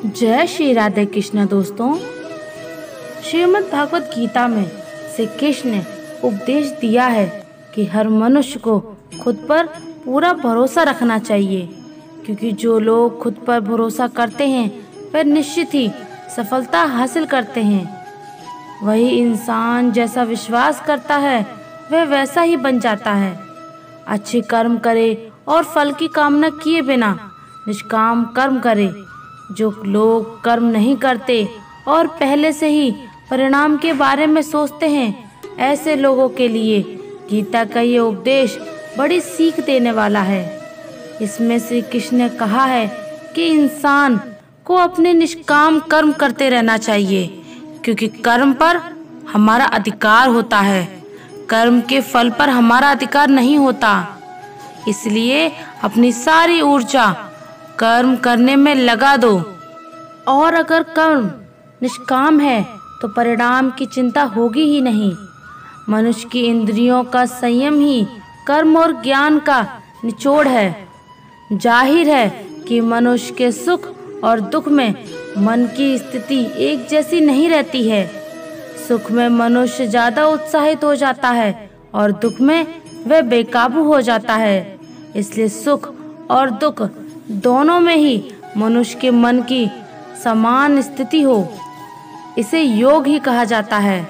जय श्री राधे कृष्ण दोस्तों। श्रीमद् भागवत गीता में श्री कृष्ण ने उपदेश दिया है कि हर मनुष्य को खुद पर पूरा भरोसा रखना चाहिए, क्योंकि जो लोग खुद पर भरोसा करते हैं वे निश्चित ही सफलता हासिल करते हैं। वही इंसान जैसा विश्वास करता है वह वैसा ही बन जाता है। अच्छे कर्म करे और फल की कामना किए बिना निष्काम कर्म करे। जो लोग कर्म नहीं करते और पहले से ही परिणाम के बारे में सोचते हैं, ऐसे लोगों के लिए गीता का ये उपदेश बड़ी सीख देने वाला है। इसमें श्री कृष्ण ने कहा है कि इंसान को अपने निष्काम कर्म करते रहना चाहिए, क्योंकि कर्म पर हमारा अधिकार होता है, कर्म के फल पर हमारा अधिकार नहीं होता। इसलिए अपनी सारी ऊर्जा कर्म करने में लगा दो, और अगर कर्म निष्काम है तो परिणाम की चिंता होगी ही नहीं। मनुष्य की इंद्रियों का संयम ही कर्म और ज्ञान का निचोड़ है। जाहिर है कि मनुष्य के सुख और दुख में मन की स्थिति एक जैसी नहीं रहती है। सुख में मनुष्य ज्यादा उत्साहित हो जाता है और दुख में वह बेकाबू हो जाता है। इसलिए सुख और दुख दोनों में ही मनुष्य के मन की समान स्थिति हो, इसे योग ही कहा जाता है।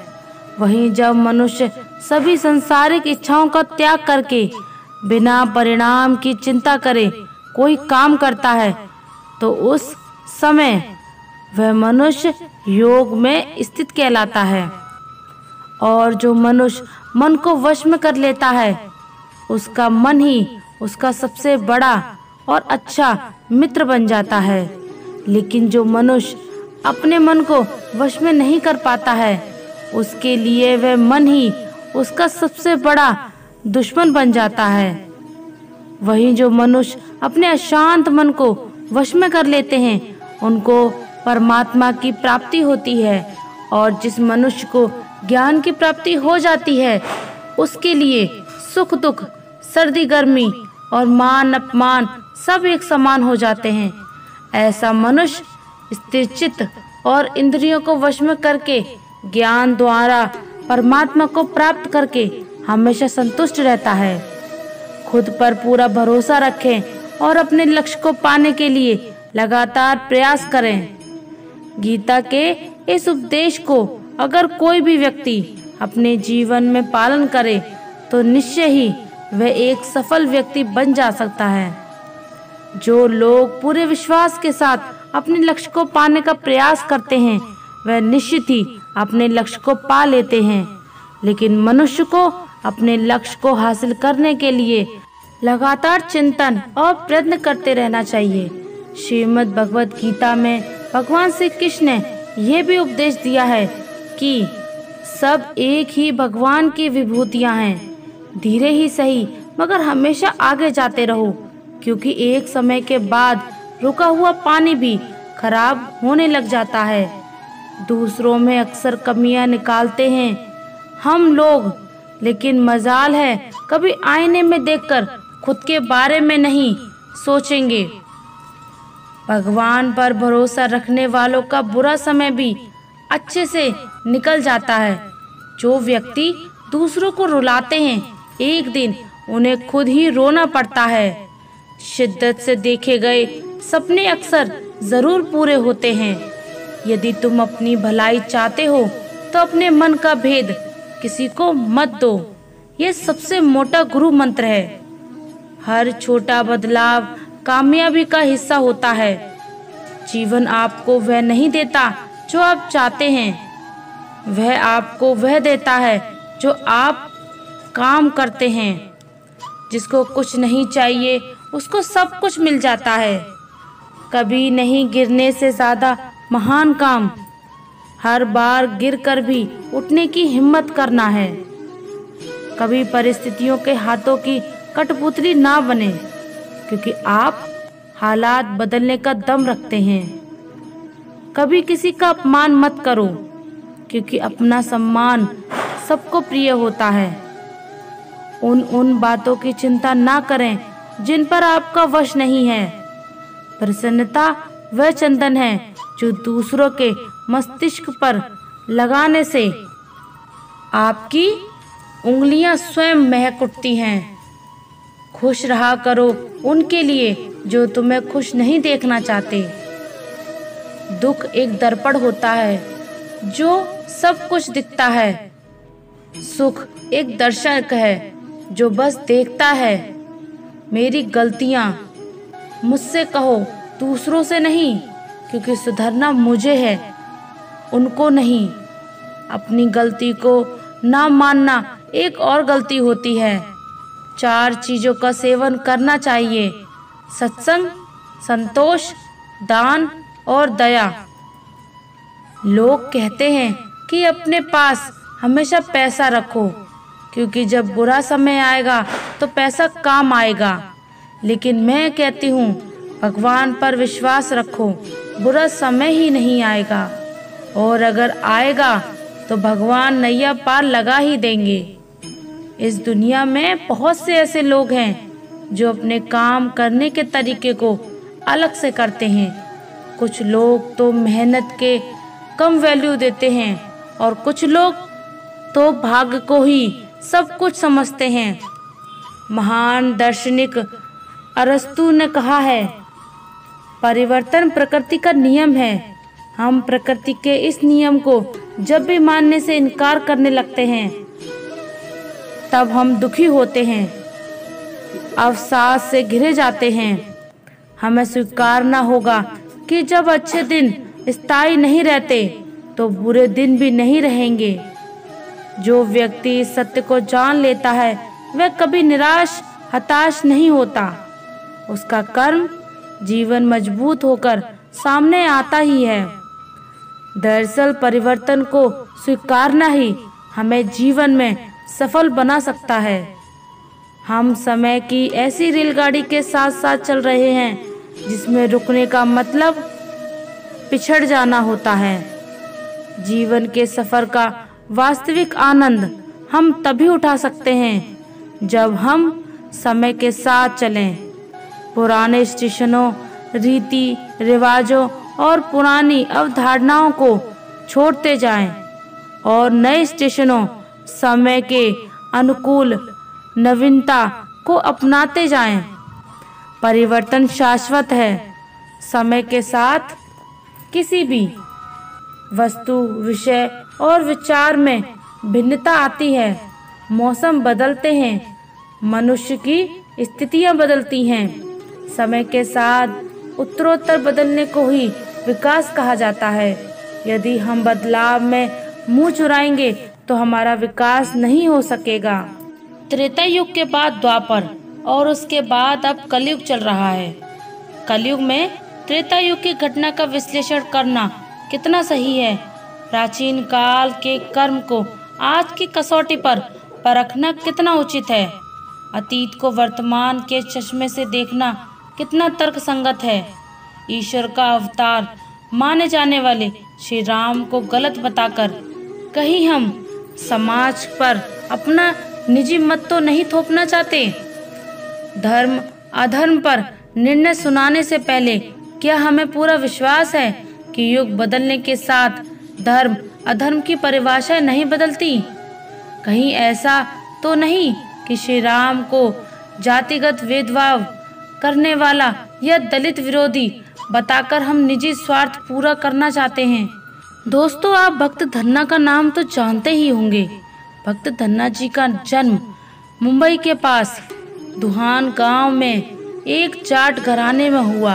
वहीं जब मनुष्य सभी सांसारिक इच्छाओं का त्याग करके बिना परिणाम की चिंता करे कोई काम करता है, तो उस समय वह मनुष्य योग में स्थित कहलाता है। और जो मनुष्य मन को वश में कर लेता है, उसका मन ही उसका सबसे बड़ा और अच्छा मित्र बन जाता है। लेकिन जो मनुष्य अपने मन को वश में नहीं कर पाता है, उसके लिए वह मन ही उसका सबसे बड़ा दुश्मन बन जाता है। वहीं जो मनुष्य अपने अशांत मन को वश में कर लेते हैं, उनको परमात्मा की प्राप्ति होती है। और जिस मनुष्य को ज्ञान की प्राप्ति हो जाती है, उसके लिए सुख दुख, सर्दी गर्मी और मान अपमान सब एक समान हो जाते हैं। ऐसा मनुष्य स्थिर चित्त और इंद्रियों को वश में करके ज्ञान द्वारा परमात्मा को प्राप्त करके हमेशा संतुष्ट रहता है। खुद पर पूरा भरोसा रखें और अपने लक्ष्य को पाने के लिए लगातार प्रयास करें। गीता के इस उपदेश को अगर कोई भी व्यक्ति अपने जीवन में पालन करे तो निश्चय ही वह एक सफल व्यक्ति बन जा सकता है। जो लोग पूरे विश्वास के साथ अपने लक्ष्य को पाने का प्रयास करते हैं, वह निश्चित ही अपने लक्ष्य को पा लेते हैं। लेकिन मनुष्य को अपने लक्ष्य को हासिल करने के लिए लगातार चिंतन और प्रयत्न करते रहना चाहिए। श्रीमद् भगवत गीता में भगवान श्री कृष्ण ने यह भी उपदेश दिया है कि सब एक ही भगवान की विभूतियां हैं। धीरे ही सही मगर हमेशा आगे जाते रहो, क्योंकि एक समय के बाद रुका हुआ पानी भी खराब होने लग जाता है। दूसरों में अक्सर कमियां निकालते हैं हम लोग, लेकिन मजाल है कभी आईने में देखकर खुद के बारे में नहीं सोचेंगे। भगवान पर भरोसा रखने वालों का बुरा समय भी अच्छे से निकल जाता है। जो व्यक्ति दूसरों को रुलाते हैं, एक दिन उन्हें खुद ही रोना पड़ता है। शिद्दत से देखे गए सपने अक्सर जरूर पूरे होते हैं। यदि तुम अपनी भलाई चाहते हो तो अपने मन का भेद किसी को मत दो। यह सबसे मोटा गुरु मंत्र है। हर छोटा बदलाव कामयाबी का हिस्सा होता है। जीवन आपको वह नहीं देता जो आप चाहते हैं, वह आपको वह देता है जो आप काम करते हैं। जिसको कुछ नहीं चाहिए उसको सब कुछ मिल जाता है। कभी नहीं गिरने से ज्यादा महान काम हर बार गिरकर भी उठने की हिम्मत करना है। कभी परिस्थितियों के हाथों की कठपुतली ना बने, क्योंकि आप हालात बदलने का दम रखते हैं। कभी किसी का अपमान मत करो, क्योंकि अपना सम्मान सबको प्रिय होता है। उन बातों की चिंता ना करें जिन पर आपका वश नहीं है। प्रसन्नता वह चंदन है जो दूसरों के मस्तिष्क पर लगाने से आपकी उंगलियां स्वयं महक उठती हैं। खुश रहा करो उनके लिए जो तुम्हें खुश नहीं देखना चाहते। दुख एक दर्पण होता है जो सब कुछ दिखता है। सुख एक दर्शक है जो बस देखता है। मेरी गलतियां मुझसे कहो, दूसरों से नहीं, क्योंकि सुधरना मुझे है, उनको नहीं। अपनी गलती को ना मानना एक और गलती होती है। 4 चीज़ों का सेवन करना चाहिए: सत्संग, संतोष, दान और दया। लोग कहते हैं कि अपने पास हमेशा पैसा रखो, क्योंकि जब बुरा समय आएगा तो पैसा काम आएगा। लेकिन मैं कहती हूँ, भगवान पर विश्वास रखो, बुरा समय ही नहीं आएगा, और अगर आएगा तो भगवान नैया पार लगा ही देंगे। इस दुनिया में बहुत से ऐसे लोग हैं जो अपने काम करने के तरीके को अलग से करते हैं। कुछ लोग तो मेहनत के कम वैल्यू देते हैं और कुछ लोग तो भाग्य को ही सब कुछ समझते हैं। महान दार्शनिक अरस्तु ने कहा है, परिवर्तन प्रकृति का नियम है। हम प्रकृति के इस नियम को जब भी मानने से इनकार करने लगते हैं तब हम दुखी होते हैं, अवसाद से घिरे जाते हैं। हमें स्वीकारना होगा कि जब अच्छे दिन स्थायी नहीं रहते तो बुरे दिन भी नहीं रहेंगे। जो व्यक्ति सत्य को जान लेता है वह कभी निराश हताश नहीं होता। उसका कर्म जीवन मजबूत होकर सामने आता ही है। दरअसल परिवर्तन को स्वीकारना ही हमें जीवन में सफल बना सकता है। हम समय की ऐसी रेलगाड़ी के साथ साथ चल रहे हैं जिसमें रुकने का मतलब पिछड़ जाना होता है। जीवन के सफर का वास्तविक आनंद हम तभी उठा सकते हैं जब हम समय के साथ चलें। पुराने स्टेशनों, रीति रिवाजों और पुरानी अवधारणाओं को छोड़ते जाएं और नए स्टेशनों, समय के अनुकूल नवीनता को अपनाते जाएं। परिवर्तन शाश्वत है। समय के साथ किसी भी वस्तु, विषय और विचार में भिन्नता आती है। मौसम बदलते हैं, मनुष्य की स्थितियां बदलती हैं। समय के साथ उत्तरोत्तर बदलने को ही विकास कहा जाता है। यदि हम बदलाव में मुंह चुराएंगे तो हमारा विकास नहीं हो सकेगा। त्रेता युग के बाद द्वापर और उसके बाद अब कलयुग चल रहा है। कलयुग में त्रेता युग की घटना का विश्लेषण करना कितना सही है? प्राचीन काल के कर्म को आज की कसौटी पर परखना कितना उचित है? अतीत को वर्तमान के चश्मे से देखना कितना तर्कसंगत है? ईश्वर का अवतार माने जाने वाले श्री राम को गलत बताकर कहीं हम समाज पर अपना निजी मत तो नहीं थोपना चाहते? धर्म अधर्म पर निर्णय सुनाने से पहले क्या हमें पूरा विश्वास है कि युग बदलने के साथ धर्म अधर्म की परिभाषा नहीं बदलती? कहीं ऐसा तो नहीं कि श्री राम को जातिगत भेदभाव करने वाला या दलित विरोधी बताकर हम निजी स्वार्थ पूरा करना चाहते हैं? दोस्तों, आप भक्त धन्ना का नाम तो जानते ही होंगे। भक्त धन्ना जी का जन्म मुंबई के पास दुहान गांव में एक जाट घराने में हुआ।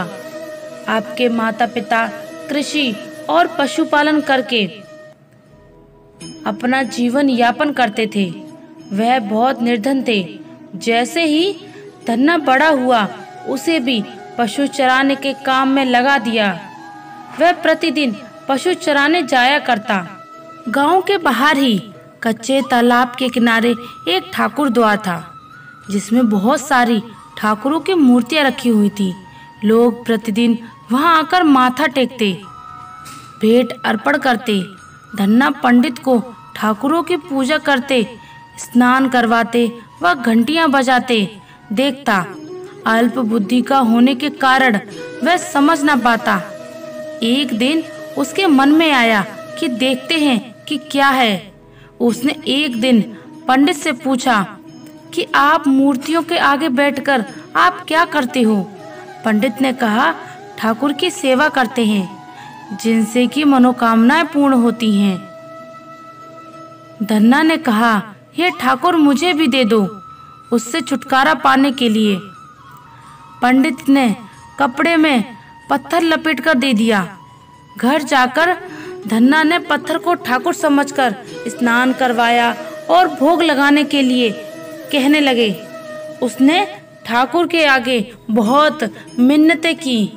आपके माता पिता कृषि और पशुपालन करके अपना जीवन यापन करते थे। वह बहुत निर्धन थे। जैसे ही धन्ना बड़ा हुआ उसे भी पशु चराने के काम में लगा दिया। वह प्रतिदिन पशु चराने जाया करता। गांव के बाहर ही कच्चे तालाब के किनारे एक ठाकुर द्वार था जिसमें बहुत सारी ठाकुरों की मूर्तियां रखी हुई थी। लोग प्रतिदिन वहां आकर माथा टेकते, भेंट अर्पण करते। धन्ना पंडित को ठाकुरों की पूजा करते, स्नान करवाते व घंटियां बजाते देखता। अल्प बुद्धि का होने के कारण वह समझ न पाता एक दिन उसके मन में आया कि देखते हैं कि क्या है। उसने एक दिन पंडित से पूछा कि आप मूर्तियों के आगे बैठकर आप क्या करते हो? पंडित ने कहा, ठाकुर की सेवा करते हैं, जिनसे कि मनोकामनाएं पूर्ण होती हैं। धन्ना ने कहा, ये ठाकुर मुझे भी दे दो, उससे छुटकारा पाने के लिए। पंडित ने कपड़े में पत्थर लपेट कर दे दिया। घर जाकर धन्ना ने पत्थर को ठाकुर समझकर स्नान करवाया और भोग लगाने के लिए कहने लगे। उसने ठाकुर के आगे बहुत मिन्नतें की।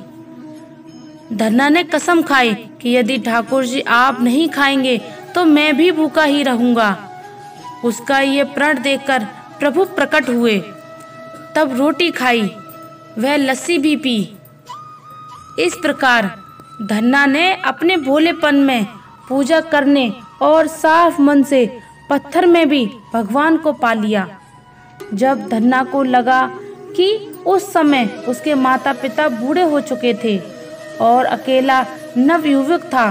धन्ना ने कसम खाई कि यदि ठाकुर जी आप नहीं खाएंगे तो मैं भी भूखा ही रहूंगा। उसका ये प्रण देखकर प्रभु प्रकट हुए। तब रोटी खाई, वह लस्सी भी पी। इस प्रकार धन्ना ने अपने भोलेपन में पूजा करने और साफ मन से पत्थर में भी भगवान को पा लिया। जब धन्ना को लगा कि उस समय उसके माता पिता बूढ़े हो चुके थे और अकेला नवयुवक था,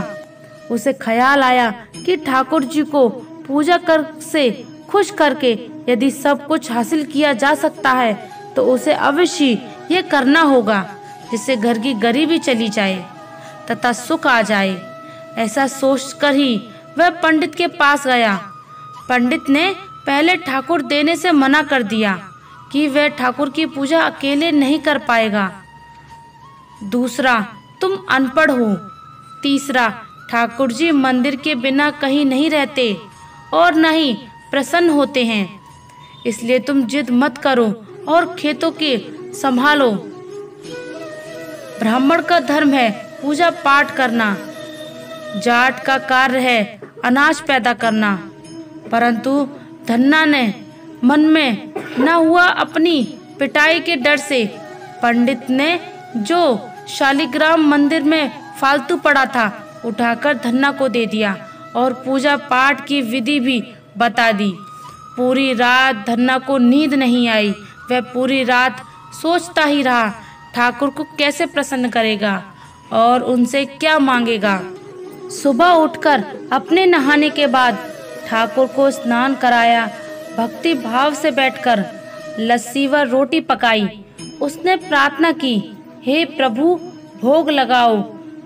उसे ख्याल आया कि ठाकुर जी को पूजा कर से खुश करके यदि सब कुछ हासिल किया जा सकता है तो उसे अवश्य ये करना होगा, जिससे घर की गरीबी चली जाए तथा सुख आ जाए। ऐसा सोचकर ही वह पंडित के पास गया। पंडित ने पहले ठाकुर देने से मना कर दिया कि वह ठाकुर की पूजा अकेले नहीं कर पाएगा। दूसरा, तुम अनपढ़ हो। तीसरा, ठाकुर जी मंदिर के बिना कहीं नहीं रहते और न ही प्रसन्न होते हैं, इसलिए तुम जिद मत करो और खेतों के संभालो। ब्राह्मण का धर्म है पूजा पाठ करना, जाट का कार्य है अनाज पैदा करना। परंतु धन्ना ने मन में न हुआ अपनी पिटाई के डर से पंडित ने जो शालिग्राम मंदिर में फालतू पड़ा था उठाकर धन्ना को दे दिया और पूजा पाठ की विधि भी बता दी। पूरी रात धन्ना को नींद नहीं आई। वह पूरी रात सोचता ही रहा ठाकुर को कैसे प्रसन्न करेगा और उनसे क्या मांगेगा। सुबह उठकर अपने नहाने के बाद ठाकुर को स्नान कराया। भक्ति भाव से बैठकर लस्सी व रोटी पकाई। उसने प्रार्थना की, हे प्रभु भोग लगाओ,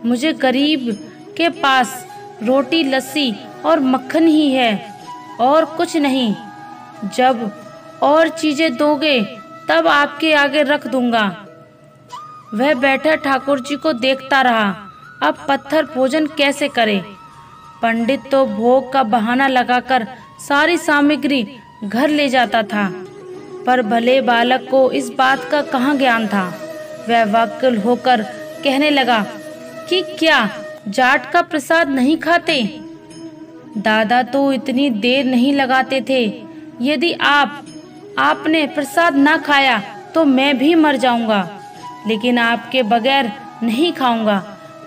मुझे गरीब के पास रोटी लस्सी और मक्खन ही है और कुछ नहीं। जब और चीजें दोगे तब आपके आगे रख दूंगा। वह बैठा ठाकुर जी को देखता रहा। अब पत्थर भोजन कैसे करे? पंडित तो भोग का बहाना लगाकर सारी सामग्री घर ले जाता था, पर भले बालक को इस बात का कहाँ ज्ञान था। वह व्याकुल होकर कहने लगा कि क्या जाट का प्रसाद नहीं खाते? दादा तो इतनी देर नहीं लगाते थे। यदि आपने प्रसाद ना खाया तो मैं भी मर जाऊंगा, लेकिन आपके बगैर नहीं खाऊंगा।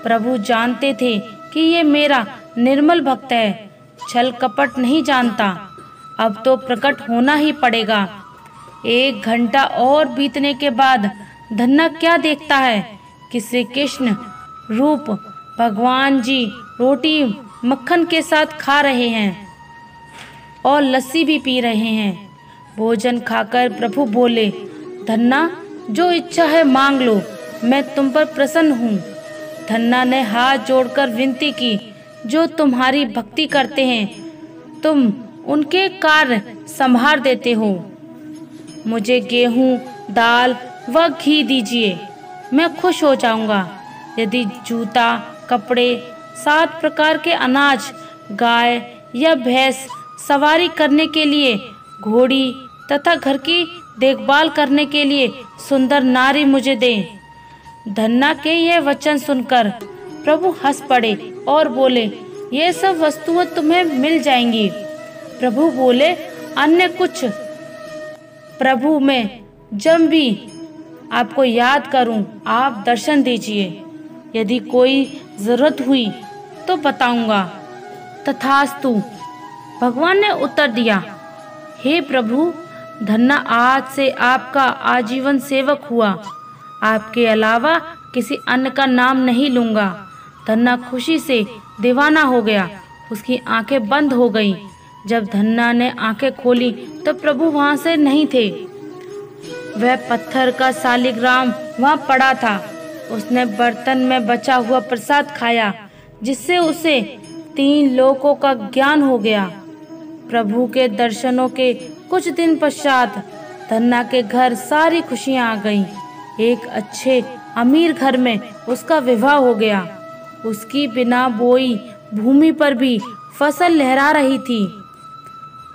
प्रभु जानते थे कि ये मेरा निर्मल भक्त है, छल कपट नहीं जानता। अब तो प्रकट होना ही पड़ेगा। 1 घंटा और बीतने के बाद धन्ना क्या देखता है कि श्री कृष्ण रूप भगवान जी रोटी मक्खन के साथ खा रहे हैं और लस्सी भी पी रहे हैं। भोजन खाकर प्रभु बोले, धन्ना जो इच्छा है मांग लो, मैं तुम पर प्रसन्न हूँ। धन्ना ने हाथ जोड़कर विनती की, जो तुम्हारी भक्ति करते हैं तुम उनके कार्य संभार देते हो। मुझे गेहूं, दाल व घी दीजिए, मैं खुश हो जाऊंगा। यदि जूता, कपड़े, 7 प्रकार के अनाज, गाय या भैंस सवारी करने के लिए घोड़ी तथा घर की देखभाल करने के लिए सुंदर नारी मुझे दें। धन्ना के यह वचन सुनकर प्रभु हंस पड़े और बोले, ये सब वस्तुएं तुम्हें मिल जाएंगी। प्रभु बोले, अन्य कुछ? प्रभु मैं जब भी आपको याद करूं आप दर्शन दीजिए। यदि कोई जरूरत हुई तो बताऊंगा। तथास्तु। भगवान ने उत्तर दिया, हे प्रभु, धन्ना आज से आपका आजीवन सेवक हुआ। आपके अलावा किसी अन्य का नाम नहीं लूंगा। धन्ना खुशी से दीवाना हो गया। उसकी आंखें बंद हो गईं। जब धन्ना ने आंखें खोली तो प्रभु वहां से नहीं थे। वह पत्थर का शालिग्राम वहां पड़ा था। उसने बर्तन में बचा हुआ प्रसाद खाया, जिससे उसे 3 लोकों का ज्ञान हो गया। प्रभु के दर्शनों के कुछ दिन पश्चात धन्ना के घर सारी खुशियां आ गईं। एक अच्छे अमीर घर में उसका विवाह हो गया। उसकी बिना बोई भूमि पर भी फसल लहरा रही थी।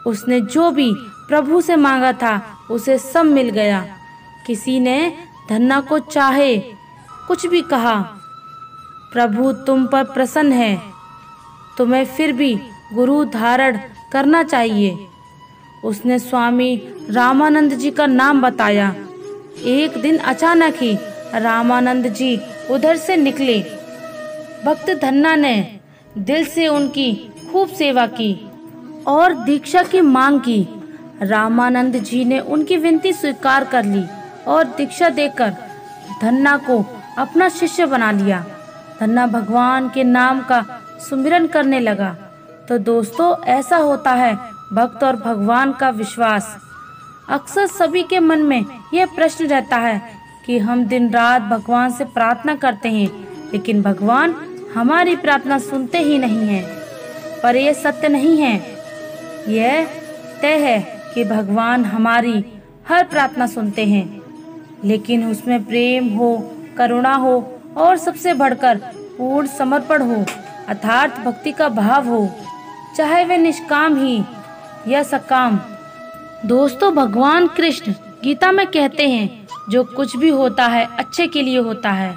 उसने जो भी प्रभु से मांगा था उसे सब मिल गया। किसी ने धन्ना को चाहे कुछ भी कहा, प्रभु तुम पर प्रसन्न है, तुम्हें फिर भी गुरु धारण करना चाहिए। उसने स्वामी रामानंद जी का नाम बताया। एक दिन अचानक ही रामानंद जी उधर से निकले। भक्त धन्ना ने दिल से उनकी खूब सेवा की और दीक्षा की मांग की। रामानंद जी ने उनकी विनती स्वीकार कर ली और दीक्षा देकर धन्ना को अपना शिष्य बना लिया। धन्ना भगवान के नाम का सुमिरन करने लगा। तो दोस्तों, ऐसा होता है भक्त और भगवान का विश्वास। अक्सर सभी के मन में यह प्रश्न रहता है कि हम दिन रात भगवान से प्रार्थना करते हैं, लेकिन भगवान हमारी प्रार्थना सुनते ही नहीं हैं। पर यह सत्य नहीं है। यह तय है कि भगवान हमारी हर प्रार्थना सुनते हैं, लेकिन उसमें प्रेम हो, करुणा हो और सबसे बढ़कर पूर्ण समर्पण हो, अर्थात भक्ति का भाव हो, चाहे वे निष्काम ही या सकाम। दोस्तों, भगवान कृष्ण गीता में कहते हैं, जो कुछ भी होता है अच्छे के लिए होता है।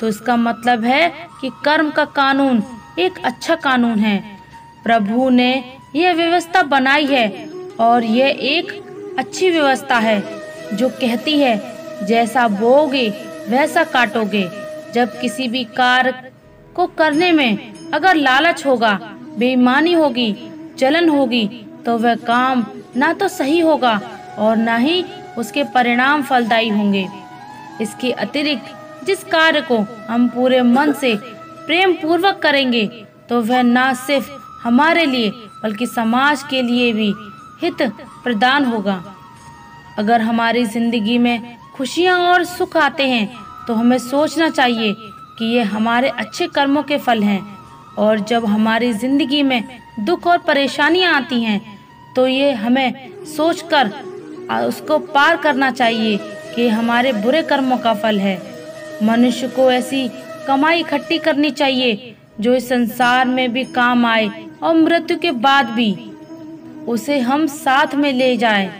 तो इसका मतलब है कि कर्म का कानून एक अच्छा कानून है। प्रभु ने यह व्यवस्था बनाई है और यह एक अच्छी व्यवस्था है, जो कहती है जैसा बोओगे वैसा काटोगे। जब किसी भी कार्य को करने में अगर लालच होगा, बेईमानी होगी, जलन होगी, तो वह काम ना तो सही होगा और ना ही उसके परिणाम फलदायी होंगे। इसके अतिरिक्त जिस कार्य को हम पूरे मन से प्रेम पूर्वक करेंगे, तो वह ना सिर्फ हमारे लिए बल्कि समाज के लिए भी हित प्रदान होगा। अगर हमारी जिंदगी में खुशियां और सुख आते हैं, तो हमें सोचना चाहिए कि ये हमारे अच्छे कर्मों के फल हैं। और जब हमारी जिंदगी में दुख और परेशानियां आती हैं, तो ये हमें सोचकर उसको पार करना चाहिए कि हमारे बुरे कर्मों का फल है। मनुष्य को ऐसी कमाई इकट्ठी करनी चाहिए जो इस संसार में भी काम आए और मृत्यु के बाद भी उसे हम साथ में ले जाएं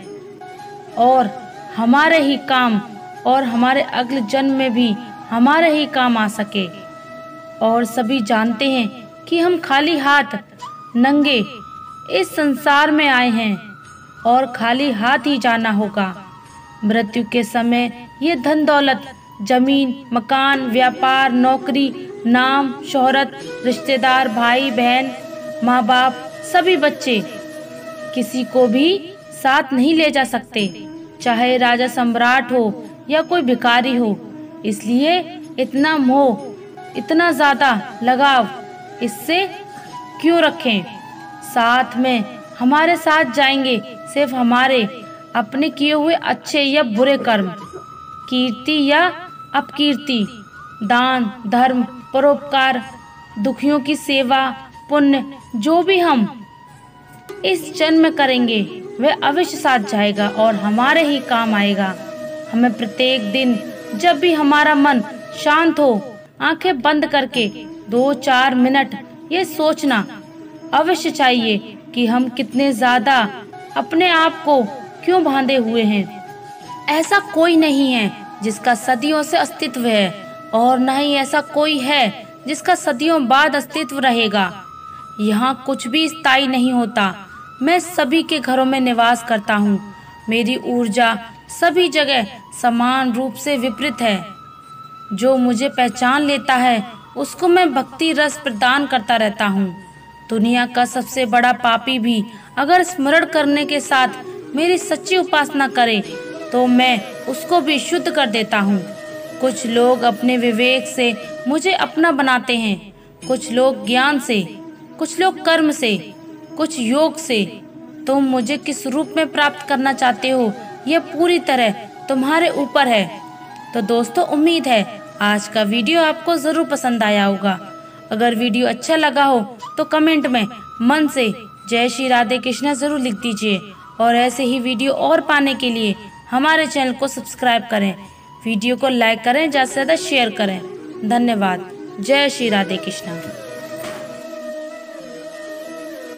और हमारे ही काम और हमारे अगले जन्म में भी हमारे ही काम आ सके। और सभी जानते हैं कि हम खाली हाथ नंगे इस संसार में आए हैं और खाली हाथ ही जाना होगा। मृत्यु के समय ये धन दौलत, जमीन, मकान, व्यापार, नौकरी, नाम, शोहरत, रिश्तेदार, भाई बहन, माँ बाप, सभी बच्चे किसी को भी साथ नहीं ले जा सकते, चाहे राजा सम्राट हो या कोई भिखारी हो। इसलिए इतना मोह, इतना ज्यादा लगाव इससे क्यों रखें। साथ में हमारे साथ जाएंगे सिर्फ हमारे अपने किए हुए अच्छे या बुरे कर्म, कीर्ति या अपकीर्ति, दान, धर्म, परोपकार, दुखियों की सेवा, पुण्य, जो भी हम इस जन्म में करेंगे वह अवश्य साथ जाएगा और हमारे ही काम आएगा। हमें प्रत्येक दिन जब भी हमारा मन शांत हो, आंखें बंद करके 2-4 मिनट ये सोचना अवश्य चाहिए कि हम कितने ज्यादा अपने आप को क्यों बांधे हुए हैं। ऐसा कोई नहीं है जिसका सदियों से अस्तित्व है और न ही ऐसा कोई है जिसका सदियों बाद अस्तित्व रहेगा। यहाँ कुछ भी स्थायी नहीं होता। मैं सभी के घरों में निवास करता हूँ। मेरी ऊर्जा सभी जगह समान रूप से विपरीत है। जो मुझे पहचान लेता है उसको मैं भक्ति रस प्रदान करता रहता हूँ। दुनिया का सबसे बड़ा पापी भी अगर स्मरण करने के साथ मेरी सच्ची उपासना करे तो मैं उसको भी शुद्ध कर देता हूँ। कुछ लोग अपने विवेक से मुझे अपना बनाते हैं कुछ लोग ज्ञान से, कुछ लोग कर्म से, कुछ योग से। तुम मुझे किस रूप में प्राप्त करना चाहते हो यह पूरी तरह तुम्हारे ऊपर है। तो दोस्तों, उम्मीद है आज का वीडियो आपको जरूर पसंद आया होगा। अगर वीडियो अच्छा लगा हो तो कमेंट में मन से जय श्री राधे कृष्णा जरूर लिख दीजिए और ऐसे ही वीडियो और पाने के लिए हमारे चैनल को सब्सक्राइब करें। वीडियो को लाइक करें, ज़्यादा से ज़्यादा शेयर करें। धन्यवाद। जय श्री राधे कृष्णा।